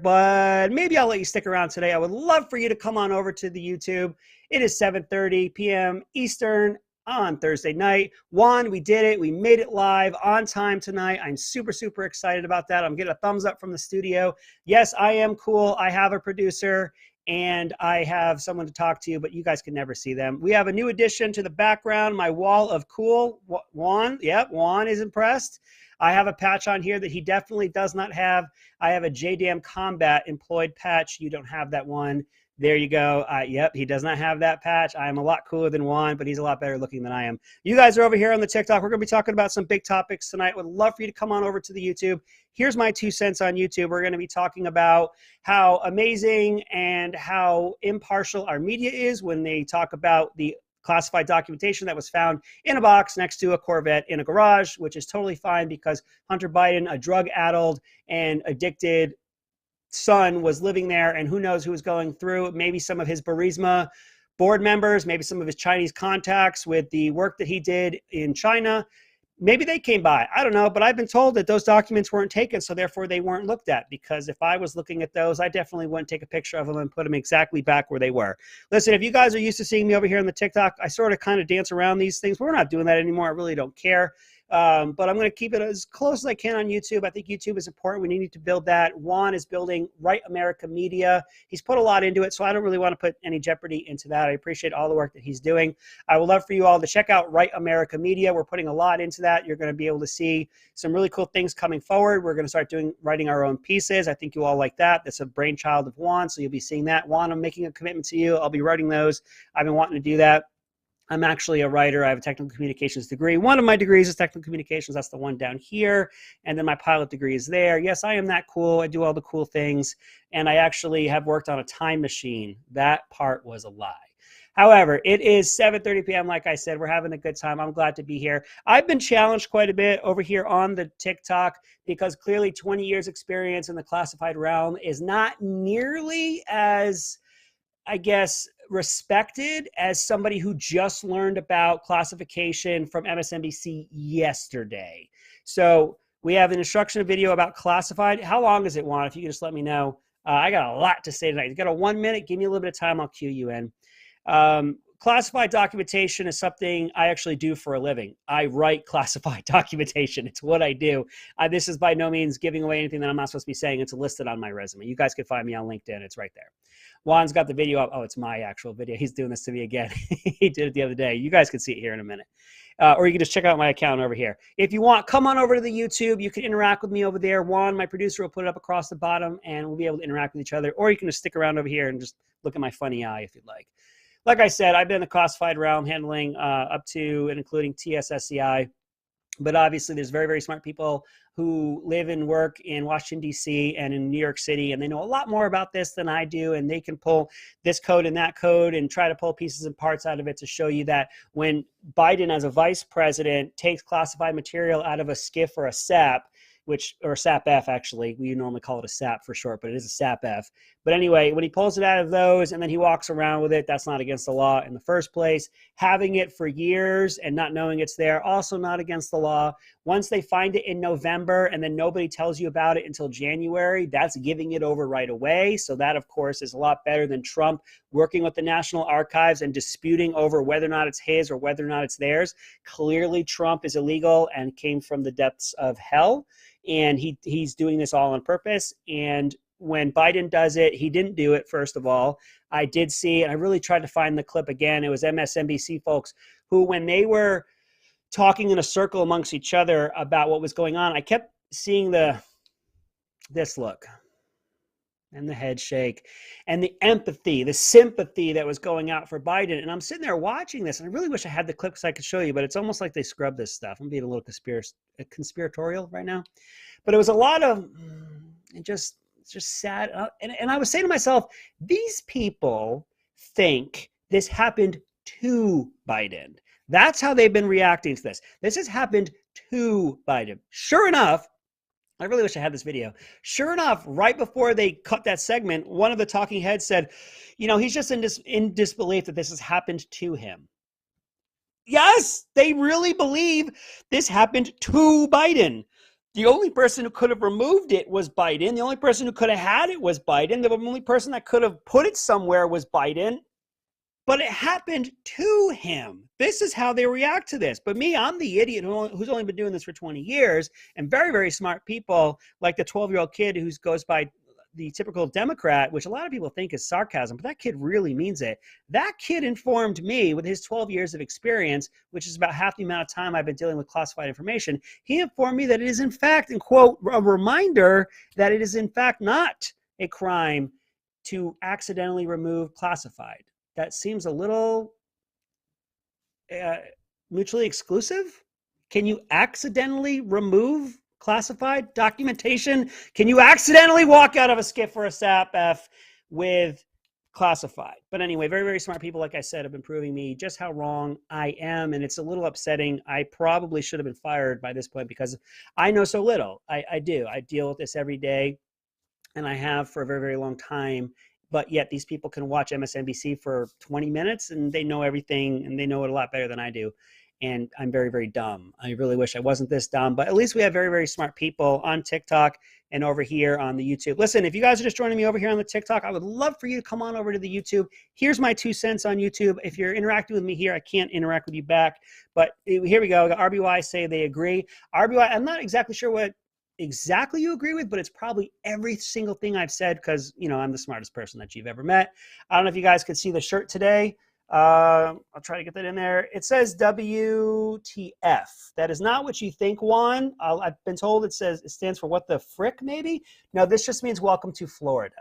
but maybe I'll let you stick around today. I would love for you to come on over to the YouTube. It is 7:30 p.m. Eastern on Thursday night. Juan, we did it. We made it live on time tonight. I'm super, super excited about that. I'm getting a thumbs up from the studio. Yes, I am cool. I have a producer and I have someone to talk to, but you guys can never see them. We have a new addition to the background, my wall of cool. Juan, yep, Juan is impressed. I have a patch on here that he definitely does not have. I have a JDAM Combat employed patch. You don't have that one. There you go. Yep, he does not have that patch. I'm a lot cooler than Juan, but he's a lot better looking than I am. You guys are over here on the TikTok. We're going to be talking about some big topics tonight. Would love for you to come on over to the YouTube. Here's my 2 cents on YouTube. We're going to be talking about how amazing and how impartial our media is when they talk about the classified documentation that was found in a box next to a Corvette in a garage, which is totally fine because Hunter Biden, a drug-addled and addicted son, was living there, and who knows who was going through. Maybe some of his Burisma board members, maybe some of his Chinese contacts with the work that he did in China. Maybe they came by. I don't know, but I've been told that those documents weren't taken, so therefore they weren't looked at, because if I was looking at those, I definitely wouldn't take a picture of them and put them exactly back where they were. Listen, if you guys are used to seeing me over here on the TikTok, I sort of kind of dance around these things. We're not doing that anymore. I really don't care. But I'm going to keep it as close as I can on YouTube. I think YouTube is important. We need to build that. Juan is building Right America Media. He's put a lot into it, so I don't really want to put any jeopardy into that. I appreciate all the work that he's doing. I would love for you all to check out Right America Media. We're putting a lot into that. You're going to be able to see some really cool things coming forward. We're going to start writing our own pieces. I think you all like that. That's a brainchild of Juan, so you'll be seeing that. Juan, I'm making a commitment to you. I'll be writing those. I've been wanting to do that. I'm actually a writer. I have a technical communications degree. One of my degrees is technical communications. That's the one down here. And then my pilot degree is there. Yes, I am that cool. I do all the cool things. And I actually have worked on a time machine. That part was a lie. However, it is 7:30 p.m. Like I said, we're having a good time. I'm glad to be here. I've been challenged quite a bit over here on the TikTok because clearly 20 years experience in the classified realm is not nearly as, I guess, respected as somebody who just learned about classification from MSNBC yesterday. So we have an instructional video about classified. How long does it want? If you could just let me know. I got a lot to say tonight. You got a 1 minute? Give me a little bit of time. I'll cue you in. Classified documentation is something I actually do for a living. I write classified documentation. It's what I do. This is by no means giving away anything that I'm not supposed to be saying. It's listed on my resume. You guys can find me on LinkedIn. It's right there. Juan's got the video up. Oh, it's my actual video. He's doing this to me again. He did it the other day. You guys can see it here in a minute. Or you can just check out my account over here. If you want, come on over to the YouTube. You can interact with me over there. Juan, my producer, will put it up across the bottom, and we'll be able to interact with each other. Or you can just stick around over here and just look at my funny eye if you'd like. Like I said, I've been in the classified realm handling up to and including TSSCI. But obviously, there's very, very smart people who live and work in Washington, D.C. and in New York City, and they know a lot more about this than I do, and they can pull this code and that code and try to pull pieces and parts out of it to show you that when Biden, as a vice president, takes classified material out of a SCIF or a SAP, or SAP-F, actually. We normally call it a SAP for short, but it is a SAP-F. But anyway, when he pulls it out of those and then he walks around with it, that's not against the law in the first place. Having it for years and not knowing it's there, also not against the law. Once they find it in November and then nobody tells you about it until January, that's giving it over right away. So that, of course, is a lot better than Trump working with the National Archives and disputing over whether or not it's his or whether or not it's theirs. Clearly, Trump is illegal and came from the depths of hell. And he's doing this all on purpose. And when Biden does it, he didn't do it, first of all. I did see, and I really tried to find the clip again. It was MSNBC folks who, when they were talking in a circle amongst each other about what was going on, I kept seeing this look and the head shake and the empathy, the sympathy that was going out for Biden. And I'm sitting there watching this, and I really wish I had the clips I could show you, but it's almost like they scrubbed this stuff. I'm being a little conspiratorial right now. But it was a lot of just sad. And I was saying to myself, these people think this happened to Biden. That's how they've been reacting to this. This has happened to Biden. Sure enough, I really wish I had this video. Sure enough, right before they cut that segment, one of the talking heads said, you know, he's just in disbelief that this has happened to him. Yes, they really believe this happened to Biden. The only person who could have removed it was Biden. The only person who could have had it was Biden. The only person that could have put it somewhere was Biden. But it happened to him. This is how they react to this. But me, I'm the idiot who's only been doing this for 20 years. And very, very smart people, like the 12-year-old kid who goes by the typical Democrat, which a lot of people think is sarcasm, but that kid really means it. That kid informed me with his 12 years of experience, which is about half the amount of time I've been dealing with classified information. He informed me that it is in fact, and quote, a reminder that it is in fact not a crime to accidentally remove classified. That seems a little mutually exclusive. Can you accidentally remove classified documentation? Can you accidentally walk out of a SCIF or a SAPF with classified? But anyway, very, very smart people, like I said, have been proving me just how wrong I am. And it's a little upsetting. I probably should have been fired by this point because I know so little. I do. I deal with this every day, and I have for a very, very long time. But yet these people can watch MSNBC for 20 minutes and they know everything, and they know it a lot better than I do. And I'm very, very dumb. I really wish I wasn't this dumb, but at least we have very, very smart people on TikTok and over here on the YouTube. Listen, if you guys are just joining me over here on the TikTok, I would love for you to come on over to the YouTube. Here's my 2 cents on YouTube. If you're interacting with me here, I can't interact with you back, but here we go. RBY say they agree. RBY, I'm not exactly sure what exactly you agree with, but it's probably every single thing I've said because, you know, I'm the smartest person that you've ever met. I don't know if you guys could see the shirt today. I'll try to get that in there. It says WTF. That is not what you think, Juan. I've been told it stands for what the frick, maybe? No, this just means welcome to Florida.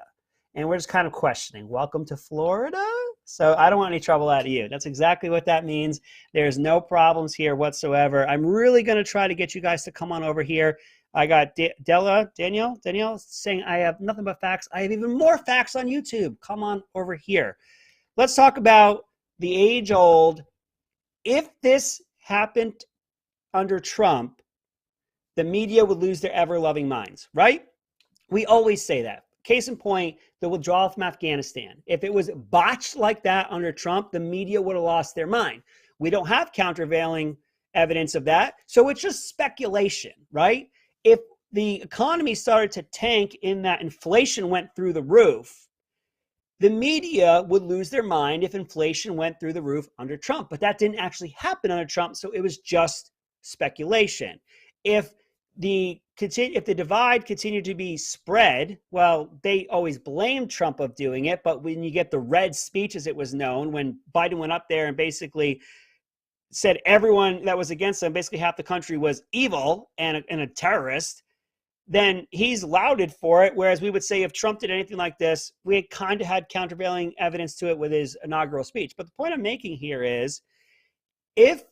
And we're just kind of questioning, welcome to Florida? So I don't want any trouble out of you. That's exactly what that means. There's no problems here whatsoever. I'm really going to try to get you guys to come on over here. I got Danielle saying I have nothing but facts. I have even more facts on YouTube. Come on over here. Let's talk about the age-old, if this happened under Trump, the media would lose their ever-loving minds, right? We always say that. Case in point, the withdrawal from Afghanistan. If it was botched like that under Trump, the media would have lost their mind. We don't have countervailing evidence of that, so it's just speculation, right? If the economy started to tank in that inflation went through the roof, the media would lose their mind if inflation went through the roof under Trump. But that didn't actually happen under Trump, so it was just speculation. If the divide continued to be spread, well, they always blamed Trump of doing it, but when you get the red speech, as it was known, when Biden went up there and basically said everyone that was against him, basically half the country was evil and a terrorist, then he's lauded for it. Whereas we would say if Trump did anything like this, we kind of had countervailing evidence to it with his inaugural speech. But the point I'm making here is if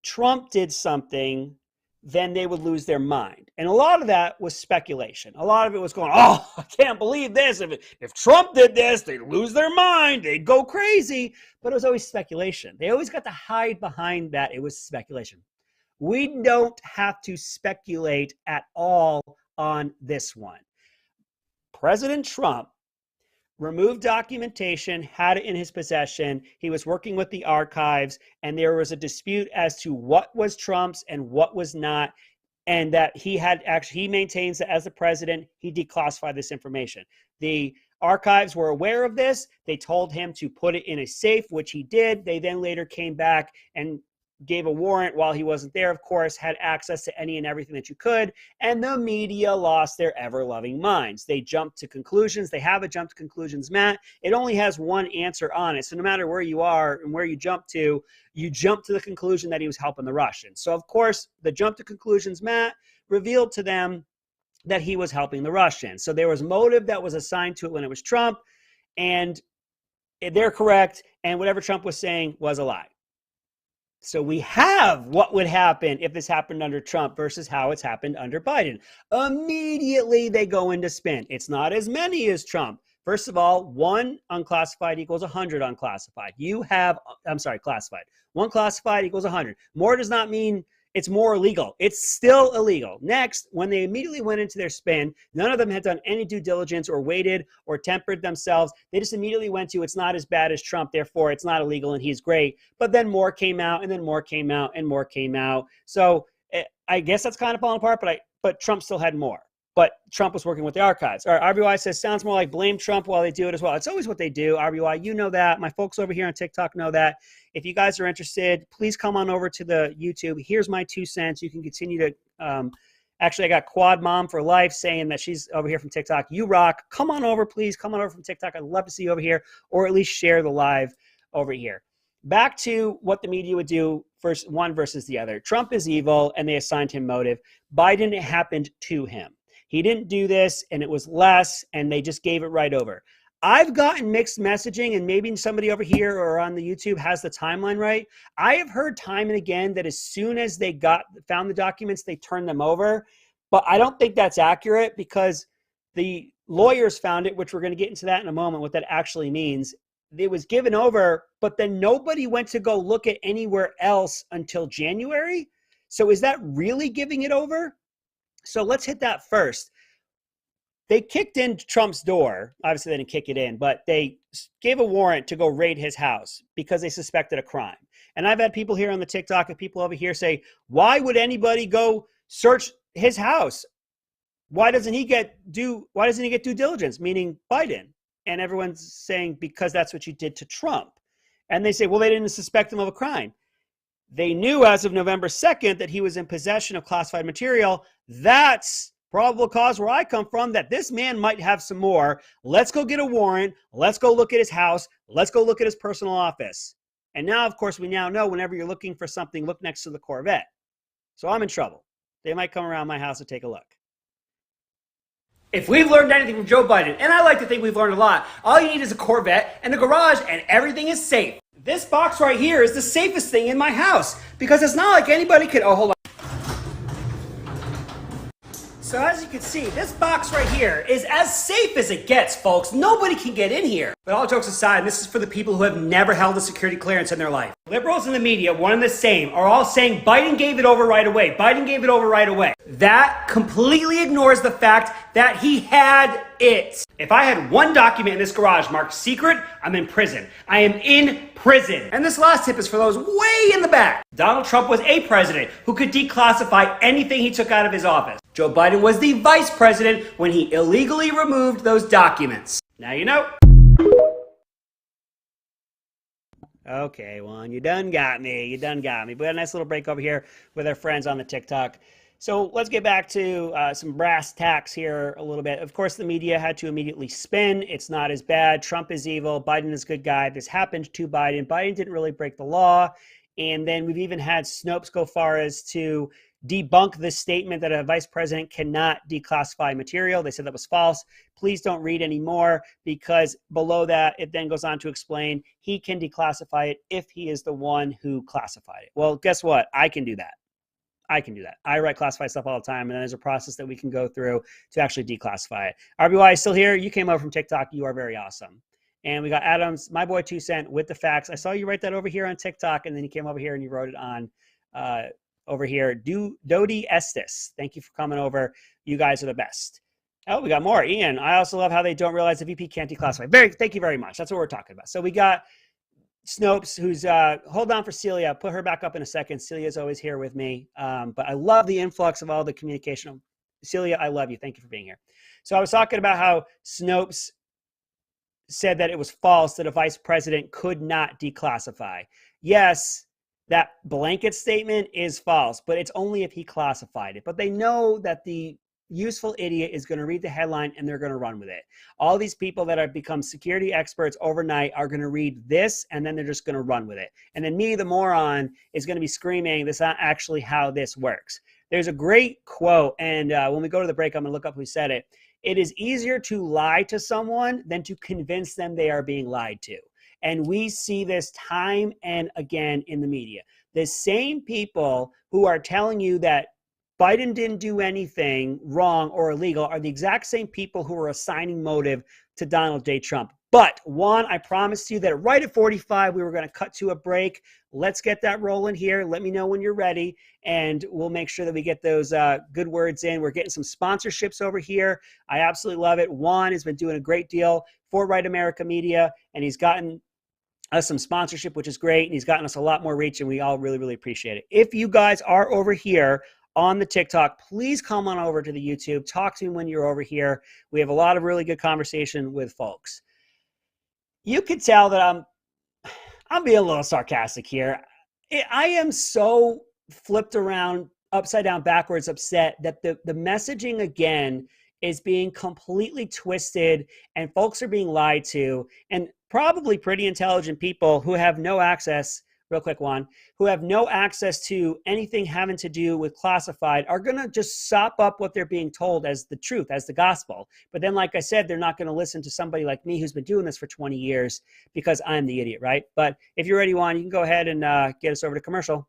Trump did something, then they would lose their mind. And a lot of that was speculation. A lot of it was going, oh, I can't believe this. If Trump did this, they'd lose their mind. They'd go crazy. But it was always speculation. They always got to hide behind that. It was speculation. We don't have to speculate at all on this one. President Trump removed documentation, had it in his possession. He was working with the archives, and there was a dispute as to what was Trump's and what was not, and that he maintains that as the president, he declassified this information. The archives were aware of this. They told him to put it in a safe, which he did. They then later came back and gave a warrant while he wasn't there, of course, had access to any and everything that you could, and the media lost their ever-loving minds. They jumped to conclusions. They have a jump to conclusions, Matt. It only has one answer on it, so no matter where you are and where you jump to the conclusion that he was helping the Russians. So, of course, the jump to conclusions, Matt, revealed to them that he was helping the Russians. So there was motive that was assigned to it when it was Trump, and they're correct, and whatever Trump was saying was a lie. So we have what would happen if this happened under Trump versus how it's happened under Biden. Immediately they go into spin. It's not as many as Trump. First of all, 1 unclassified equals 100 unclassified. Classified. 1 classified equals 100. More does not mean it's more illegal. It's still illegal. Next, when they immediately went into their spin, none of them had done any due diligence or waited or tempered themselves. They just immediately went to, it's not as bad as Trump, therefore it's not illegal and he's great. But then more came out, and then more came out, and more came out. So I guess that's kind of falling apart, but Trump still had more. But Trump was working with the archives. All right, RBY says, sounds more like blame Trump while they do it as well. It's always what they do, RBY. You know that. My folks over here on TikTok know that. If you guys are interested, please come on over to the YouTube. Here's my 2 cents. You can continue to actually, I got Quad Mom for Life saying that she's over here from TikTok. You rock. Come on over, please. Come on over from TikTok. I'd love to see you over here, or at least share the live over here. Back to what the media would do, first one versus the other. Trump is evil, and they assigned him motive. Biden, it happened to him. He didn't do this, and it was less, and they just gave it right over. I've gotten mixed messaging, and maybe somebody over here or on the YouTube has the timeline right. I have heard time and again that as soon as they found the documents, they turned them over. But I don't think that's accurate because the lawyers found it, which we're going to get into that in a moment, what that actually means. It was given over, but then nobody went to go look at anywhere else until January. So is that really giving it over? So let's hit that first. They kicked in Trump's door. Obviously, they didn't kick it in, but they gave a warrant to go raid his house because they suspected a crime. And I've had people here on the TikTok and people over here say, why would anybody go search his house? Why doesn't he get due diligence? Meaning Biden. And everyone's saying because that's what you did to Trump. And they say, well, they didn't suspect him of a crime. They knew as of November 2nd that he was in possession of classified material. That's probable cause where I come from, that this man might have some more. Let's go get a warrant. Let's go look at his house. Let's go look at his personal office. And now, of course, we now know whenever you're looking for something, look next to the Corvette. So I'm in trouble. They might come around my house and take a look. If we've learned anything from Joe Biden, and I like to think we've learned a lot, all you need is a Corvette and a garage and everything is safe. This box right here is the safest thing in my house because it's not like anybody could, oh, hold on. So as you can see, this box right here is as safe as it gets, folks. Nobody can get in here. But all jokes aside, this is for the people who have never held a security clearance in their life. Liberals in the media, one and the same, are all saying Biden gave it over right away. Biden gave it over right away. That completely ignores the fact that he had it. If I had one document in this garage marked secret, I'm in prison. I am in prison. And this last tip is for those way in the back. Donald Trump was a president who could declassify anything he took out of his office. Joe Biden was the vice president when he illegally removed those documents. Now you know. Okay, Juan, you done got me. You done got me. We had a nice little break over here with our friends on the TikTok. So let's get back to some brass tacks here a little bit. Of course, the media had to immediately spin. It's not as bad. Trump is evil. Biden is a good guy. This happened to Biden. Biden didn't really break the law. And then we've even had Snopes go far as to debunk this statement that a vice president cannot declassify material. They said that was false. Please don't read anymore because below that, it then goes on to explain he can declassify it if he is the one who classified it. Well, guess what? I can do that. I can do that. I write classified stuff all the time, and there's a process that we can go through to actually declassify it. RBY is still here. You came over from TikTok. You are very awesome. And we got Adams, my boy 2 Cent, with the facts. I saw you write that over here on TikTok, and then you came over here and you wrote it on over here. Dodi Estes, thank you for coming over. You guys are the best. Oh, we got more. Ian, I also love how they don't realize the VP can't declassify. Thank you very much. That's what we're talking about. So we got Snopes, who's, hold on for Celia. Put her back up in a second. Celia's always here with me. But I love the influx of all the communication. Celia, I love you. Thank you for being here. So I was talking about how Snopes said that it was false that a vice president could not declassify. Yes, that blanket statement is false, but it's only if he classified it. But they know that the useful idiot is going to read the headline and they're going to run with it. All these people that have become security experts overnight are going to read this and then they're just going to run with it. And then me, the moron, is going to be screaming, "This is not actually how this works." There's a great quote, and when we go to the break, I'm going to look up who said it. It is easier to lie to someone than to convince them they are being lied to. And we see this time and again in the media. The same people who are telling you that Biden didn't do anything wrong or illegal are the exact same people who are assigning motive to Donald J. Trump. But Juan, I promised you that right at 45, we were going to cut to a break. Let's get that rolling here. Let me know when you're ready, and we'll make sure that we get those good words in. We're getting some sponsorships over here. I absolutely love it. Juan has been doing a great deal for Right America Media, and he's gotten us some sponsorship, which is great, and he's gotten us a lot more reach, and we all really, really appreciate it. If you guys are over here on the TikTok, please come on over to the YouTube. Talk to me when you're over here. We have a lot of really good conversation with folks. You could tell that I'm being a little sarcastic here. I am so flipped around, upside down, backwards, upset that the messaging again is being completely twisted and folks are being lied to, and probably pretty intelligent people who have no access, real quick one, who have no access to anything having to do with classified are going to just sop up what they're being told as the truth, as the gospel. But then, like I said, they're not going to listen to somebody like me who's been doing this for 20 years because I'm the idiot, right? But if you're ready, Juan, you can go ahead and get us over to commercial.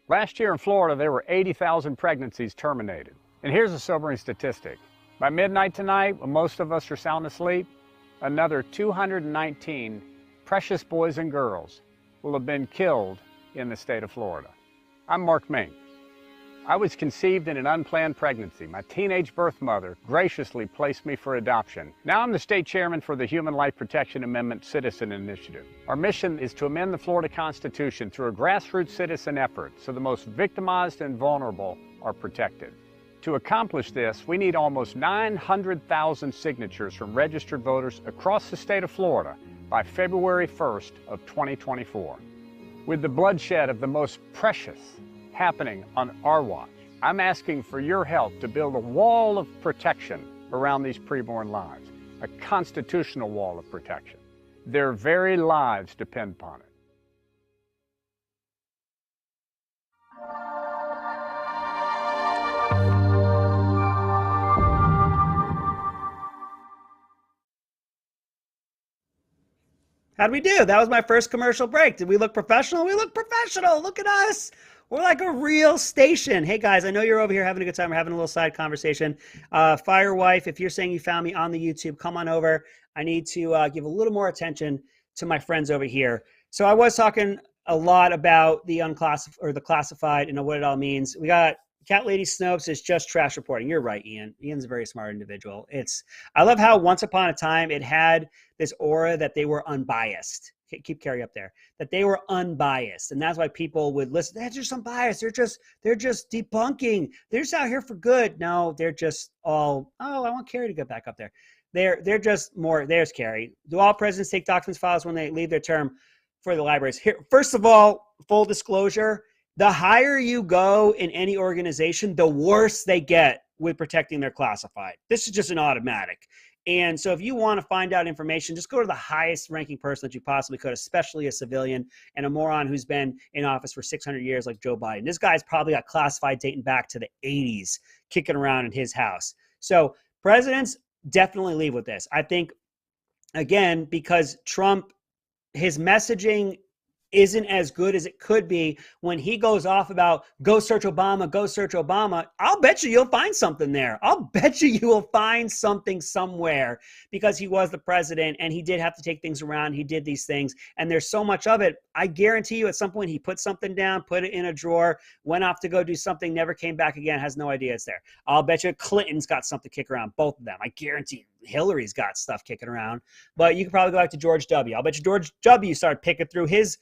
Last year in Florida, there were 80,000 pregnancies terminated. And here's a sobering statistic. By midnight tonight, when most of us are sound asleep, another 219 precious boys and girls will have been killed in the state of Florida. I'm Mark Mink. I was conceived in an unplanned pregnancy. My teenage birth mother graciously placed me for adoption. Now I'm the state chairman for the Human Life Protection Amendment Citizen Initiative. Our mission is to amend the Florida Constitution through a grassroots citizen effort so the most victimized and vulnerable are protected. To accomplish this, we need almost 900,000 signatures from registered voters across the state of Florida by February 1st of 2024. With the bloodshed of the most precious happening on our watch, I'm asking for your help to build a wall of protection around these preborn lives, a constitutional wall of protection. Their very lives depend upon it. How'd we do? That was my first commercial break. Did we look professional? We look professional. Look at us. We're like a real station. Hey guys, I know you're over here having a good time. We're having a little side conversation. Firewife, if you're saying you found me on the YouTube, come on over. I need to give a little more attention to my friends over here. So I was talking a lot about the unclassified or the classified and what it all means. We got Cat Lady Snopes is just trash reporting. You're right, Ian. Ian's a very smart individual. I love how once upon a time it had this aura that they were unbiased. Keep Carrie up there. That they were unbiased, and that's why people would listen. They're just unbiased. They're just debunking. They're just out here for good. No, they're just all. Oh, I want Carrie to get back up there. They're just more. There's Carrie. Do all presidents take documents files when they leave their term for the libraries? Here, first of all, full disclosure. The higher you go in any organization, the worse they get with protecting their classified. This is just an automatic. And so if you want to find out information, just go to the highest ranking person that you possibly could, especially a civilian and a moron who's been in office for 600 years like Joe Biden. This guy's probably got classified dating back to the 80s kicking around in his house. So presidents definitely leave with this. I think, again, because Trump, his messaging isn't as good as it could be when he goes off about go search Obama, go search Obama. I'll bet you'll find something there. I'll bet you will find something somewhere because he was the president and he did have to take things around. He did these things and there's so much of it. I guarantee you at some point he put something down, put it in a drawer, went off to go do something, never came back again, has no idea it's there. I'll bet you Clinton's got something kicking around, both of them. I guarantee you. Hillary's got stuff kicking around, but you can probably go back to George W. I'll bet you George W. started picking through his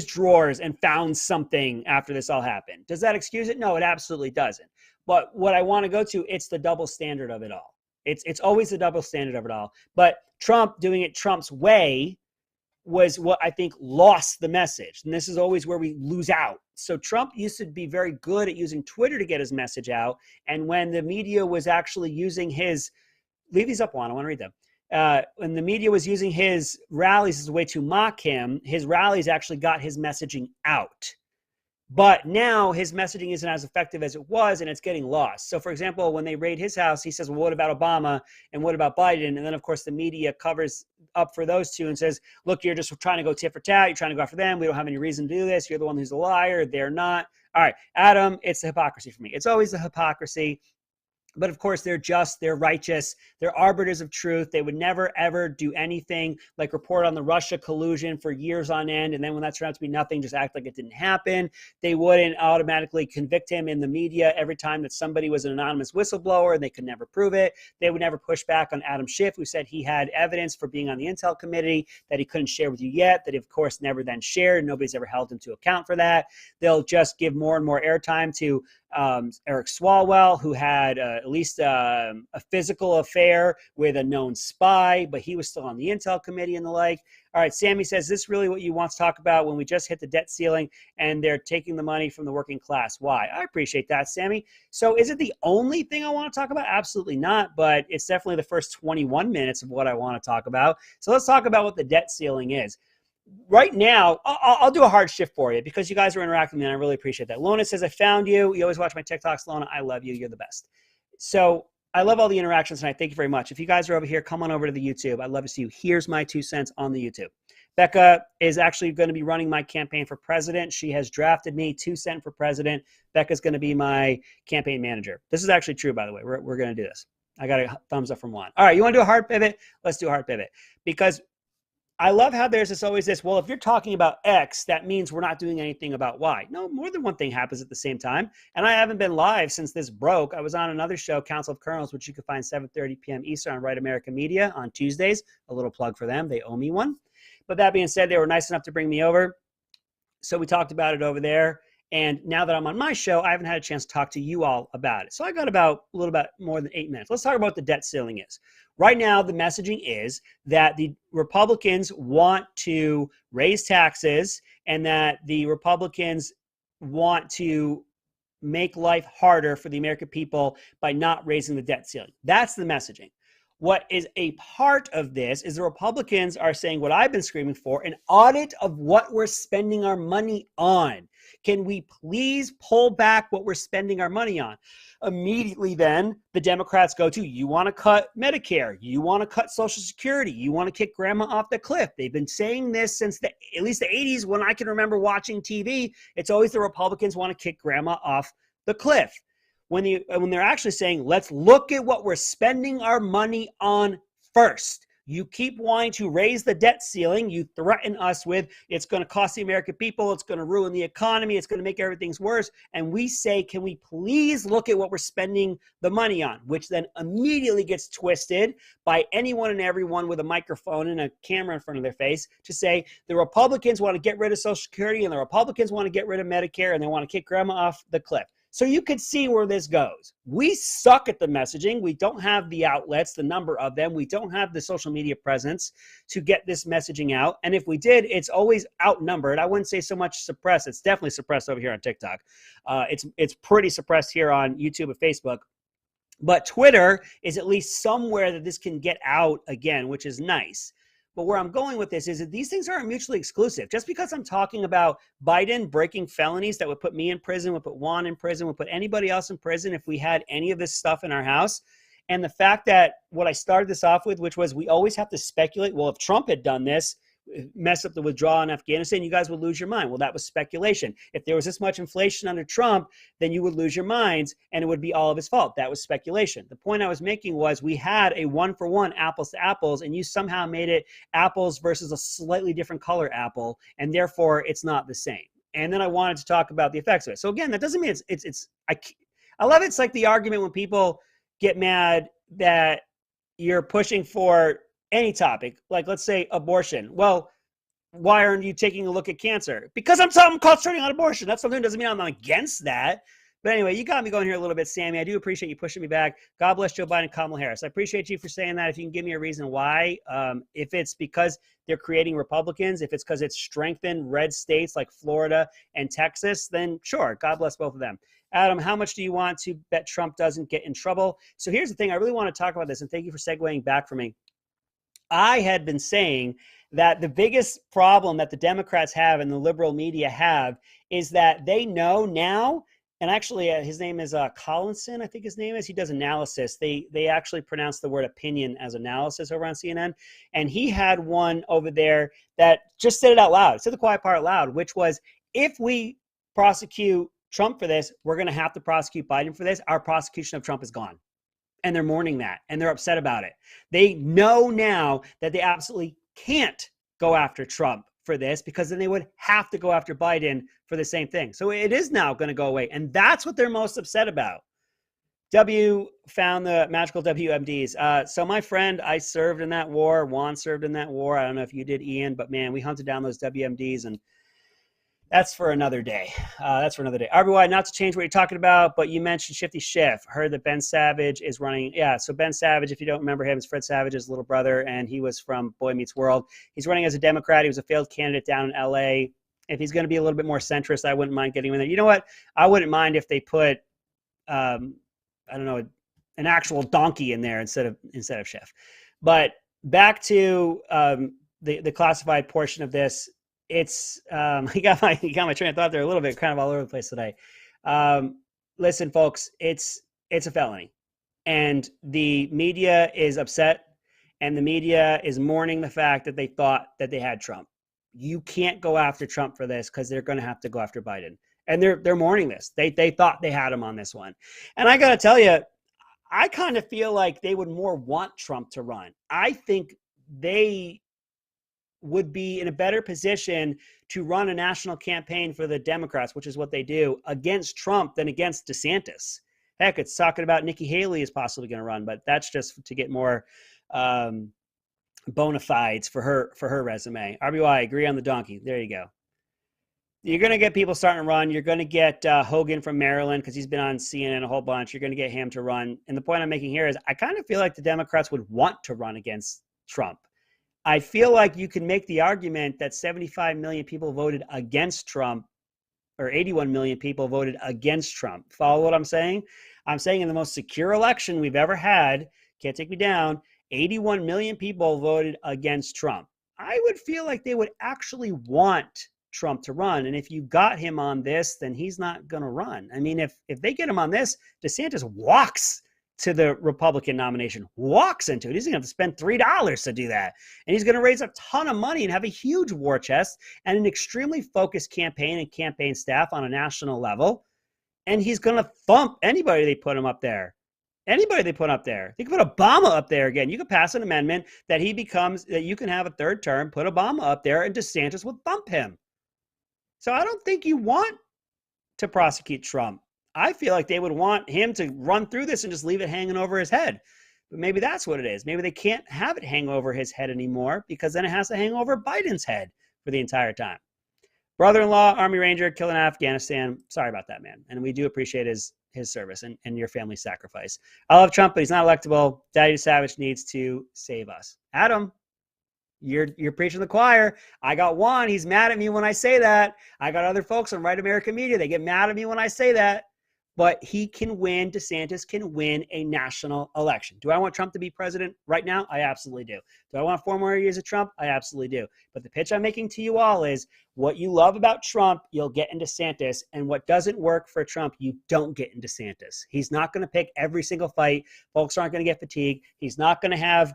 drawers and found something after this all happened. Does that excuse it? No, it absolutely doesn't. But what I want to go to, it's the double standard of it all. It's always the double standard of it all. But Trump doing it Trump's way was what I think lost the message. And this is always where we lose out. So Trump used to be very good at using Twitter to get his message out. And when the media was actually using his, leave these up, Juan, I want to read them. When the media was using his rallies as a way to mock him, his rallies actually got his messaging out. But now his messaging isn't as effective as it was, and it's getting lost. So, for example, when they raid his house, he says, well, what about Obama and what about Biden? And then, of course, the media covers up for those two and says, look, you're just trying to go tit for tat. You're trying to go after them. We don't have any reason to do this. You're the one who's a liar. They're not. All right, Adam, it's the hypocrisy for me. It's always the hypocrisy. But of course, they're just, they're righteous, they're arbiters of truth. They would never, ever do anything like report on the Russia collusion for years on end. And then when that turned out to be nothing, just act like it didn't happen. They wouldn't automatically convict him in the media every time that somebody was an anonymous whistleblower and they could never prove it. They would never push back on Adam Schiff, who said he had evidence for being on the Intel committee that he couldn't share with you yet, that he, of course, never then shared. Nobody's ever held him to account for that. They'll just give more and more airtime to Eric Swalwell, who had at least a physical affair with a known spy, but he was still on the Intel committee and the like. All right, Sammy says, is this really what you want to talk about when we just hit the debt ceiling and they're taking the money from the working class? Why? I appreciate that, Sammy. So is it the only thing I want to talk about? Absolutely not, but it's definitely the first 21 minutes of what I want to talk about. So let's talk about what the debt ceiling is. Right now, I'll do a hard shift for you because you guys are interacting with me and I really appreciate that. Lona says, I found you. You always watch my TikToks, Lona. I love you. You're the best. So I love all the interactions tonight. Thank you very much. If you guys are over here, come on over to the YouTube. I'd love to see you. Here's my 2 cents on the YouTube. Becca is actually going to be running my campaign for president. She has drafted me 2 cents for president. Becca's going to be my campaign manager. This is actually true, by the way. We're going to do this. I got a thumbs up from Juan. All right, you want to do a hard pivot? Let's do a hard pivot because I love how there's always this, well, if you're talking about X, that means we're not doing anything about Y. No, more than one thing happens at the same time. And I haven't been live since this broke. I was on another show, Council of Colonels, which you can find 7:30 p.m. Eastern on Right America Media on Tuesdays. A little plug for them. They owe me one. But that being said, they were nice enough to bring me over. So we talked about it over there. And now that I'm on my show, I haven't had a chance to talk to you all about it. So I got a little bit more than 8 minutes. Let's talk about what the debt ceiling is. Right now, the messaging is that the Republicans want to raise taxes and that the Republicans want to make life harder for the American people by not raising the debt ceiling. That's the messaging. What is a part of this is the Republicans are saying what I've been screaming for, an audit of what we're spending our money on. Can we please pull back what we're spending our money on? Immediately then, the Democrats go to, you want to cut Medicare, you want to cut Social Security, you want to kick grandma off the cliff. They've been saying this since at least the 80s when I can remember watching TV. It's always the Republicans want to kick grandma off the cliff. When they're actually saying, let's look at what we're spending our money on first. You keep wanting to raise the debt ceiling. You threaten us with it's going to cost the American people. It's going to ruin the economy. It's going to make everything worse. And we say, can we please look at what we're spending the money on? Which then immediately gets twisted by anyone and everyone with a microphone and a camera in front of their face to say the Republicans want to get rid of Social Security and the Republicans want to get rid of Medicare and they want to kick grandma off the cliff. So you could see where this goes. We suck at the messaging. We don't have the outlets, the number of them. We don't have the social media presence to get this messaging out. And if we did, it's always outnumbered. I wouldn't say so much suppressed. It's definitely suppressed over here on TikTok. It's pretty suppressed here on YouTube and Facebook. But Twitter is at least somewhere that this can get out again, which is nice. But where I'm going with this is that these things aren't mutually exclusive. Just because I'm talking about Biden breaking felonies that would put me in prison, would put Juan in prison, would put anybody else in prison if we had any of this stuff in our house. And the fact that what I started this off with, which was we always have to speculate, well, if Trump had done this, mess up the withdrawal in Afghanistan, you guys would lose your mind. Well, that was speculation. If there was this much inflation under Trump, then you would lose your minds and it would be all of his fault. That was speculation. The point I was making was we had a 1-for-1 apples to apples and you somehow made it apples versus a slightly different color apple and therefore it's not the same. And then I wanted to talk about the effects of it. So again, that doesn't mean I love it's like the argument when people get mad that you're pushing for any topic, like let's say abortion. Well, why aren't you taking a look at cancer? Because I'm concentrating on abortion. That's something that doesn't mean I'm against that. But anyway, you got me going here a little bit, Sammy. I do appreciate you pushing me back. God bless Joe Biden and Kamala Harris. I appreciate you for saying that. If you can give me a reason why, if it's because they're creating Republicans, if it's because it's strengthened red states like Florida and Texas, then sure, God bless both of them. Adam, how much do you want to bet Trump doesn't get in trouble? So here's the thing. I really want to talk about this, and thank you for segueing back for me. I had been saying that the biggest problem that the Democrats have and the liberal media have is that they know now, and actually his name is Collinson, I think his name is. He does analysis. They actually pronounce the word opinion as analysis over on CNN. And he had one over there that just said it out loud, said the quiet part out loud, which was if we prosecute Trump for this, we're going to have to prosecute Biden for this. Our prosecution of Trump is gone. And they're mourning that, and they're upset about it. They know now that they absolutely can't go after Trump for this, because then they would have to go after Biden for the same thing. So it is now going to go away. And that's what they're most upset about. W found the magical WMDs. So my friend, I served in that war. Juan served in that war. I don't know if you did, Ian, but man, we hunted down those WMDs, and that's for another day. RBY, not to change what you're talking about, but you mentioned Shifty Schiff. Heard that Ben Savage is running. Yeah, so Ben Savage, if you don't remember him, is Fred Savage's little brother, and he was from Boy Meets World. He's running as a Democrat. He was a failed candidate down in L.A. If he's going to be a little bit more centrist, I wouldn't mind getting him in there. You know what? I wouldn't mind if they put, I don't know, an actual donkey in there instead of Schiff. But back to the classified portion of this. It's you got my train of thought there a little bit, kind of all over the place today. Listen, folks, it's a felony, and the media is upset, and the media is mourning the fact that they thought that they had Trump. You can't go after Trump for this, because they're going to have to go after Biden, and they're mourning this. They thought they had him on this one, and I got to tell you, I kind of feel like they would more want Trump to run. I think they would be in a better position to run a national campaign for the Democrats, which is what they do, against Trump than against DeSantis. Heck, it's talking about Nikki Haley is possibly going to run, but that's just to get more bona fides for her resume. RBY, agree on the donkey. There you go. You're going to get people starting to run. You're going to get Hogan from Maryland, because he's been on CNN a whole bunch. You're going to get him to run. And the point I'm making here is I kind of feel like the Democrats would want to run against Trump. I feel like you can make the argument that 75 million people voted against Trump, or 81 million people voted against Trump. Follow what I'm saying? I'm saying in the most secure election we've ever had, can't take me down, 81 million people voted against Trump. I would feel like they would actually want Trump to run. And if you got him on this, then he's not going to run. I mean, if they get him on this, DeSantis walks to the Republican nomination, walks into it. He's going to have to spend $3 to do that. And he's going to raise a ton of money and have a huge war chest and an extremely focused campaign and campaign staff on a national level. And he's going to thump anybody they put him up there. Anybody they put up there. They can put Obama up there again. You could pass an amendment that that you can have a third term, put Obama up there, and DeSantis would thump him. So I don't think you want to prosecute Trump. I feel like they would want him to run through this and just leave it hanging over his head. But maybe that's what it is. Maybe they can't have it hang over his head anymore, because then it has to hang over Biden's head for the entire time. Brother-in-law, Army Ranger, killing Afghanistan. Sorry about that, man. And we do appreciate his service and your family's sacrifice. I love Trump, but he's not electable. Daddy Savage needs to save us. Adam, you're preaching the choir. I got one. He's mad at me when I say that. I got other folks on Right American Media. They get mad at me when I say that. But he can win. DeSantis can win a national election. Do I want Trump to be president right now? I absolutely do. Do I want 4 more years of Trump? I absolutely do. But the pitch I'm making to you all is what you love about Trump, you'll get in DeSantis. And what doesn't work for Trump, you don't get in DeSantis. He's not going to pick every single fight. Folks aren't going to get fatigued. He's not going to have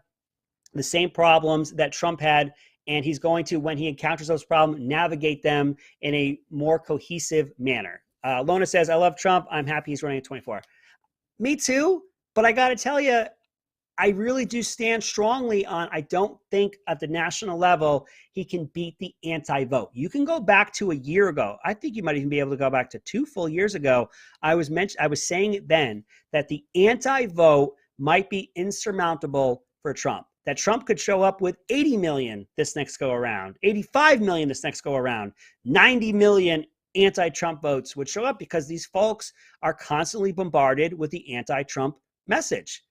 the same problems that Trump had. And he's going to, when he encounters those problems, navigate them in a more cohesive manner. Lona says, I love Trump. I'm happy he's running at 24. Me too. But I got to tell you, I really do stand strongly on, I don't think at the national level, he can beat the anti-vote. You can go back to a year ago. I think you might even be able to go back to 2 full years ago. I was saying it then that the anti-vote might be insurmountable for Trump. That Trump could show up with 80 million this next go around, 85 million this next go around, 90 million anti-Trump votes would show up, because these folks are constantly bombarded with the anti-Trump message.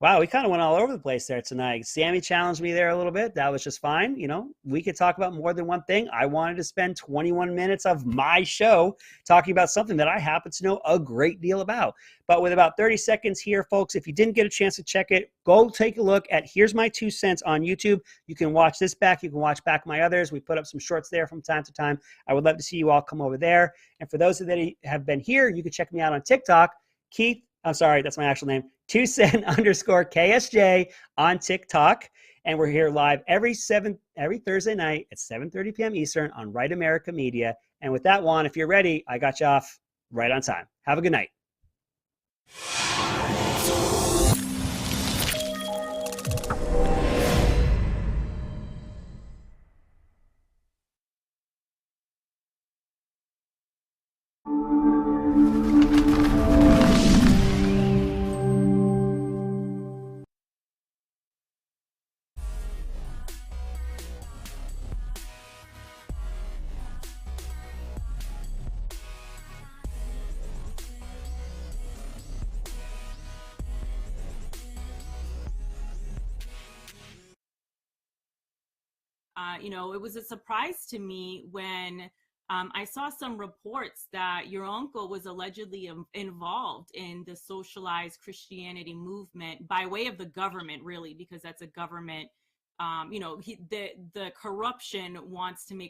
Wow, we kind of went all over the place there tonight. Sammy challenged me there a little bit. That was just fine. You know, we could talk about more than one thing. I wanted to spend 21 minutes of my show talking about something that I happen to know a great deal about. But with about 30 seconds here, folks, if you didn't get a chance to check it, go take a look at Here's My 2 Cents on YouTube. You can watch this back. You can watch back my others. We put up some shorts there from time to time. I would love to see you all come over there. And for those that have been here, you can check me out on TikTok. I'm sorry, that's my actual name. 2cent_KSJ on TikTok. And we're here live every Thursday night at 7:30 p.m. Eastern on Right America Media. And with that, Juan, if you're ready, I got you off right on time. Have a good night. You know, it was a surprise to me when I saw some reports that your uncle was allegedly involved in the socialized Christianity movement by way of the government, really, because that's a government. You know, the corruption wants to make